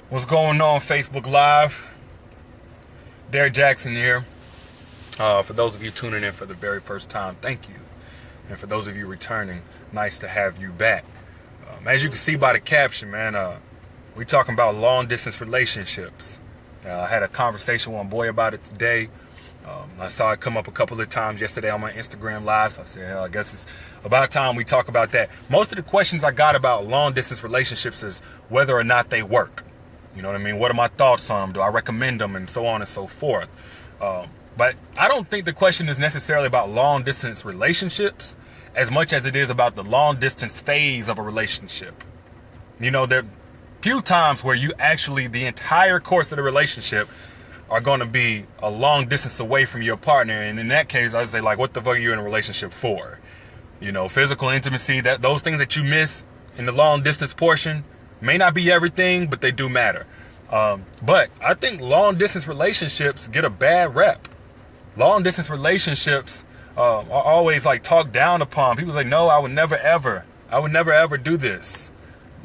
What's going on, Facebook Live? Derek Jackson here. For those of you tuning in for the very first time, thank you. And for those of you returning, nice to have you back. As you can see by the caption, man, we talking about long distance relationships. I had a conversation with my boy about it today. I saw it come up a couple of times yesterday on my Instagram Live. So I said, hell, I guess it's about time we talk about that. Most of the questions I got about long distance relationships is whether or not they work. You know what I mean? What are my thoughts on them? Do I recommend them? And so on and so forth. But I don't think the question is necessarily about long distance relationships as much as it is about the long distance phase of a relationship. You know, there are few times where you actually, the entire course of the relationship are going to be a long distance away from your partner. And in that case, I'd say, like, what the fuck are you in a relationship for? You know, physical intimacy, that those things that you miss in the long distance portion may not be everything, but they do matter. But I think long distance relationships get a bad rep. Long distance relationships are always like talked down upon. People say, no, I would never ever do this.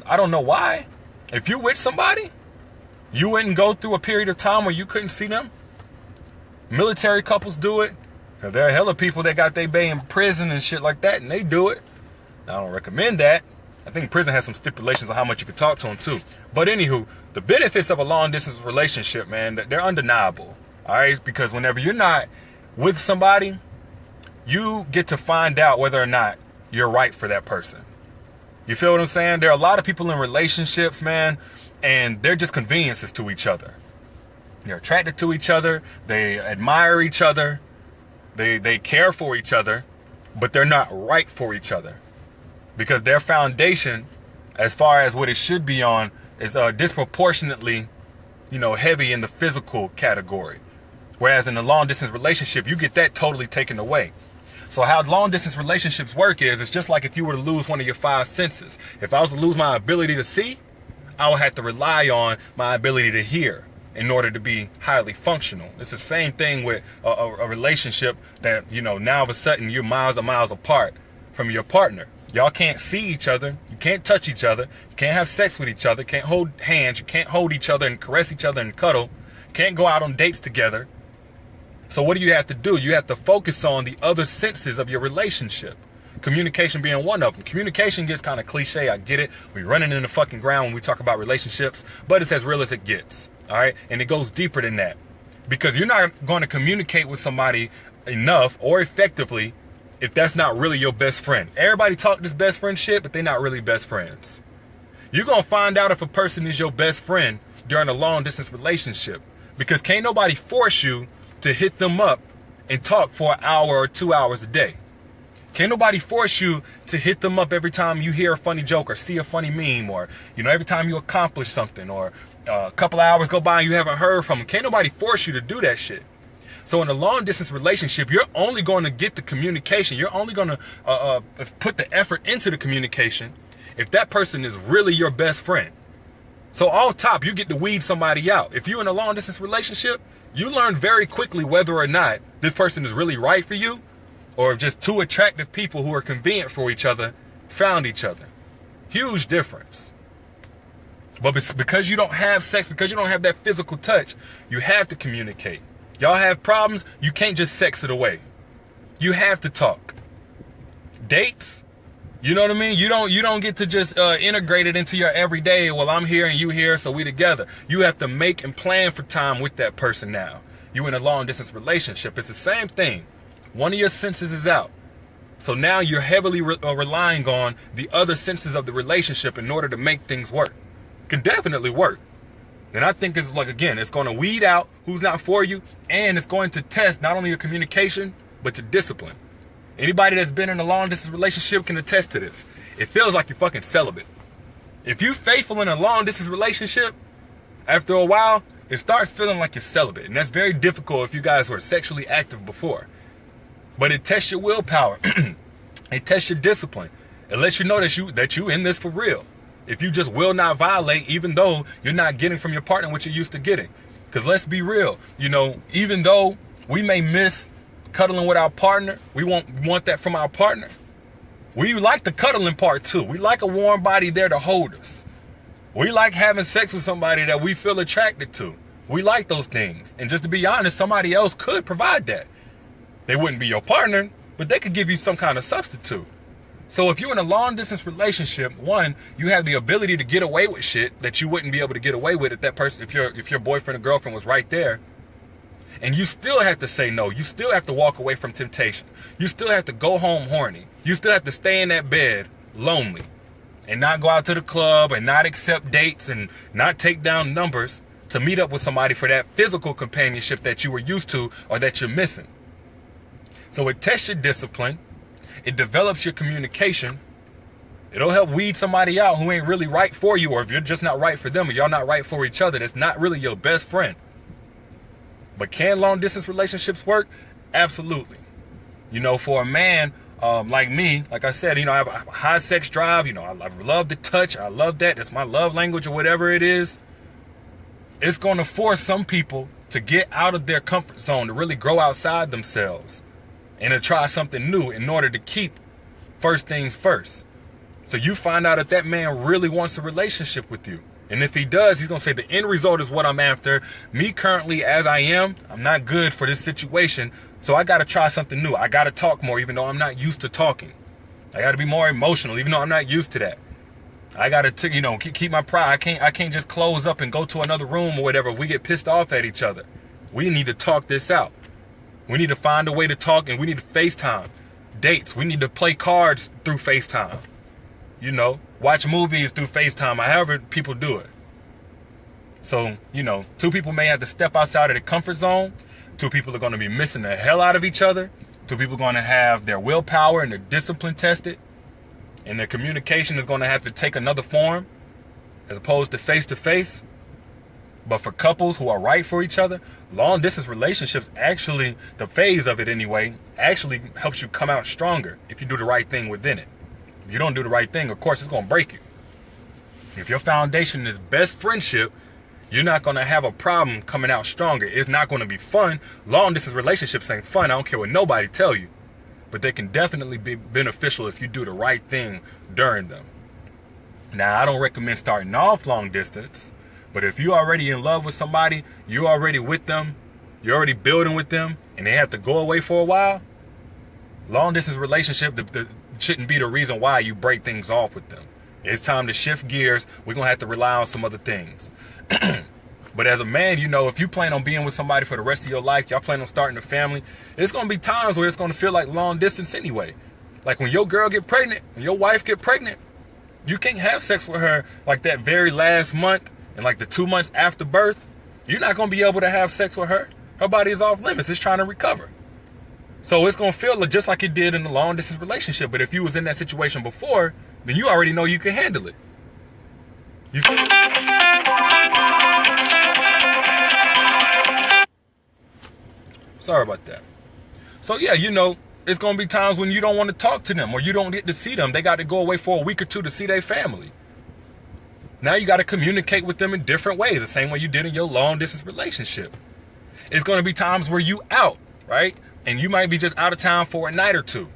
I don't know why. If you're with somebody, you wouldn't go through a period of time where you couldn't see them. Military couples do it. There are hella people that got their bae in prison and shit like that, and they do it. I don't recommend that. I think prison has some stipulations on how much you can talk to them too. But anywho, the benefits of a long distance relationship, man, they're undeniable. All right, because whenever you're not with somebody, you get to find out whether or not you're right for that person. You feel what I'm saying? There are a lot of people in relationships, man, and they're just conveniences to each other. They're attracted to each other. They admire each other. They care for each other, but they're not right for each other. Because their foundation, as far as what it should be on, is disproportionately, heavy in the physical category. Whereas in a long distance relationship, you get that totally taken away. So how long distance relationships work is, it's just like if you were to lose one of your five senses. If I was to lose my ability to see, I would have to rely on my ability to hear in order to be highly functional. It's the same thing with a relationship that, now all of a sudden you're miles and miles apart from your partner. Y'all can't see each other. You can't touch each other. You can't have sex with each other. Can't hold hands. You can't hold each other and caress each other and cuddle. Can't go out on dates together. So what do you have to do? You have to focus on the other senses of your relationship. Communication being one of them. Communication gets kind of cliche. I get it. We're running in the fucking ground when we talk about relationships, but it's as real as it gets. All right. And it goes deeper than that, because you're not going to communicate with somebody enough or effectively if that's not really your best friend. Everybody talk this best friend shit, but they're not really best friends. You're going to find out if a person is your best friend during a long distance relationship, because can't nobody force you to hit them up and talk for an hour or 2 hours a day. Can't nobody force you to hit them up every time you hear a funny joke or see a funny meme, or, every time you accomplish something, or a couple of hours go by and you haven't heard from them. Can't nobody force you to do that shit. So in a long distance relationship, you're only going to get the communication. You're only going to put the effort into the communication if that person is really your best friend. So all top, you get to weed somebody out. If you're in a long distance relationship, you learn very quickly whether or not this person is really right for you, or if just two attractive people who are convenient for each other found each other. Huge difference. But because you don't have sex, because you don't have that physical touch, you have to communicate. Y'all have problems, you can't just sex it away. You have to talk. Dates, you know what I mean? You don't get to just integrate it into your everyday. Well, I'm here and you here, so we together. You have to make and plan for time with that person now. You in a long distance relationship. It's the same thing. One of your senses is out. So now you're heavily relying on the other senses of the relationship in order to make things work. It can definitely work. And I think it's like, again, it's going to weed out who's not for you, and it's going to test not only your communication, but your discipline. Anybody that's been in a long distance relationship can attest to this. It feels like you're fucking celibate. If you're faithful in a long distance relationship, after a while, it starts feeling like you're celibate. And that's very difficult if you guys were sexually active before. But it tests your willpower. It tests your discipline. It lets you know that you in this for real. If you just will not violate, even though you're not getting from your partner what you're used to getting. Because let's be real, even though we may miss cuddling with our partner, we want that from our partner. We like the cuddling part too. We like a warm body there to hold us. We like having sex with somebody that we feel attracted to. We like those things. And just to be honest, somebody else could provide that. They wouldn't be your partner, but they could give you some kind of substitute. So if you're in a long distance relationship, one, you have the ability to get away with shit that you wouldn't be able to get away with if that person, if your boyfriend or girlfriend was right there. And you still have to say no. You still have to walk away from temptation. You still have to go home horny. You still have to stay in that bed lonely and not go out to the club and not accept dates and not take down numbers to meet up with somebody for that physical companionship that you were used to or that you're missing. So it tests your discipline. It develops your communication. It'll help weed somebody out who ain't really right for you, or if you're just not right for them or y'all not right for each other, that's not really your best friend. But can long distance relationships work? Absolutely. You know, for a man like me, like I said, you know, I have a high sex drive. You know, I love the touch. I love that. That's my love language or whatever it is. It's going to force some people to get out of their comfort zone, to really grow outside themselves and to try something new in order to keep first things first. So you find out if that man really wants a relationship with you. And if he does, he's going to say the end result is what I'm after. Me currently as I am, I'm not good for this situation. So I got to try something new. I got to talk more, even though I'm not used to talking. I got to be more emotional, even though I'm not used to that. I got to, you know, keep my pride. I can't just close up and go to another room or whatever. If we get pissed off at each other. We need to talk this out. We need to find a way to talk, and we need to FaceTime. Dates. We need to play cards through FaceTime. You know, watch movies through FaceTime, however people do it. So, you know, two people may have to step outside of the comfort zone. Two people are going to be missing the hell out of each other. Two people are going to have their willpower and their discipline tested. And their communication is going to have to take another form as opposed to face. But for couples who are right for each other, long distance relationships actually, the phase of it anyway, actually helps you come out stronger if you do the right thing within it. If you don't do the right thing, of course, it's going to break you. If your foundation is best friendship, you're not going to have a problem coming out stronger. It's not going to be fun. Long distance relationships ain't fun. I don't care what nobody tell you. But they can definitely be beneficial if you do the right thing during them. Now, I don't recommend starting off long distance. But if you're already in love with somebody, you're already with them, you're already building with them, and they have to go away for a while, long distance relationship shouldn't be the reason why you break things off with them. It's time to shift gears. We're going to have to rely on some other things. But as a man, you know, if you plan on being with somebody for the rest of your life, y'all plan on starting a family, it's going to be times where it's going to feel like long distance anyway. Like when your girl get pregnant, when your wife get pregnant, you can't have sex with her like that very last month and like the 2 months after birth. You're not going to be able to have sex with her. Her body is off limits. It's trying to recover. So it's going to feel just like it did in the long distance relationship. But if you was in that situation before, then you already know you can handle it. Sorry about that. So yeah, you know, it's going to be times when you don't want to talk to them or you don't get to see them. They got to go away for a week or two to see their family. Now you got to communicate with them in different ways, the same way you did in your long distance relationship. It's going to be times where you out, right? And you might be just out of town for a night or two.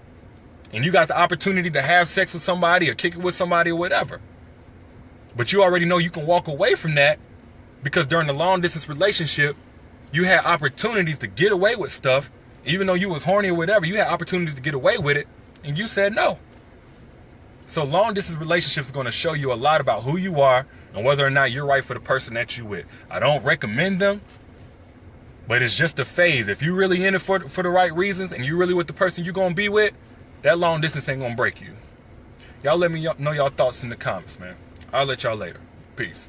And you got the opportunity to have sex with somebody or kick it with somebody or whatever. But you already know you can walk away from that because during the long distance relationship, you had opportunities to get away with stuff. Even though you was horny or whatever, you had opportunities to get away with it. And you said no. So long distance relationships are going to show you a lot about who you are and whether or not you're right for the person that you with. I don't recommend them, but it's just a phase. If you really in it for the right reasons and you really with the person you're going to be with, that long distance ain't going to break you. Y'all let me know y'all thoughts in the comments, man. I'll let y'all later. Peace.